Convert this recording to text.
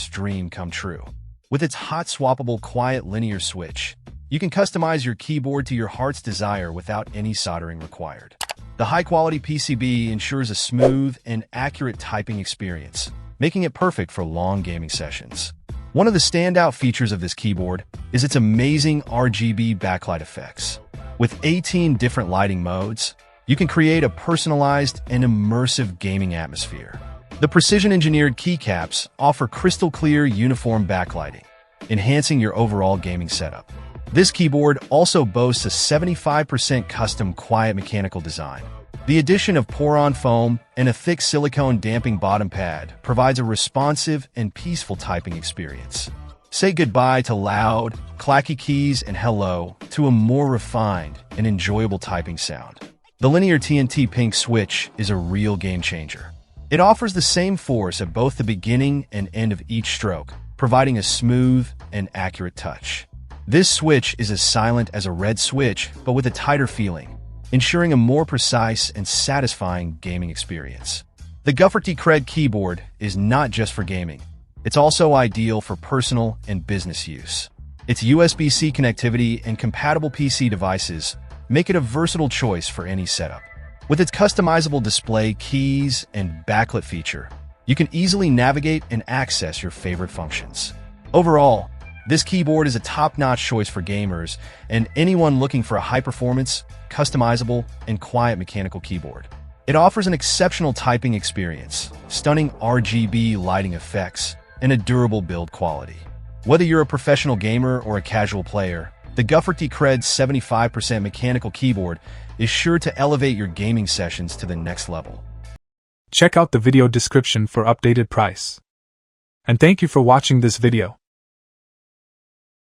dream come true. With its hot swappable quiet linear switch, you can customize your keyboard to your heart's desire without any soldering required. The high-quality PCB ensures a smooth and accurate typing experience, making it perfect for long gaming sessions. One of the standout features of this keyboard is its amazing RGB backlight effects. With 18 different lighting modes, you can create a personalized and immersive gaming atmosphere. The precision-engineered keycaps offer crystal-clear, uniform backlighting, enhancing your overall gaming setup. This keyboard also boasts a 75% custom quiet mechanical design. The addition of pour-on foam and a thick silicone damping bottom pad provides a responsive and peaceful typing experience. Say goodbye to loud, clacky keys and hello to a more refined and enjoyable typing sound. The linear TNT pink switch is a real game changer. It offers the same force at both the beginning and end of each stroke, providing a smooth and accurate touch. This switch is as silent as a red switch, but with a tighter feeling, ensuring a more precise and satisfying gaming experience. The Guffercty kred keyboard is not just for gaming. It's also ideal for personal and business use. Its USB-C connectivity and compatible PC devices make it a versatile choice for any setup. With its customizable display, keys, and backlit feature, you can easily navigate and access your favorite functions. Overall, this keyboard is a top-notch choice for gamers and anyone looking for a high-performance, customizable, and quiet mechanical keyboard. It offers an exceptional typing experience, stunning RGB lighting effects, and a durable build quality. Whether you're a professional gamer or a casual player, the Guffercty kred 75% mechanical keyboard is sure to elevate your gaming sessions to the next level. Check out the video description for updated price. And thank you for watching this video.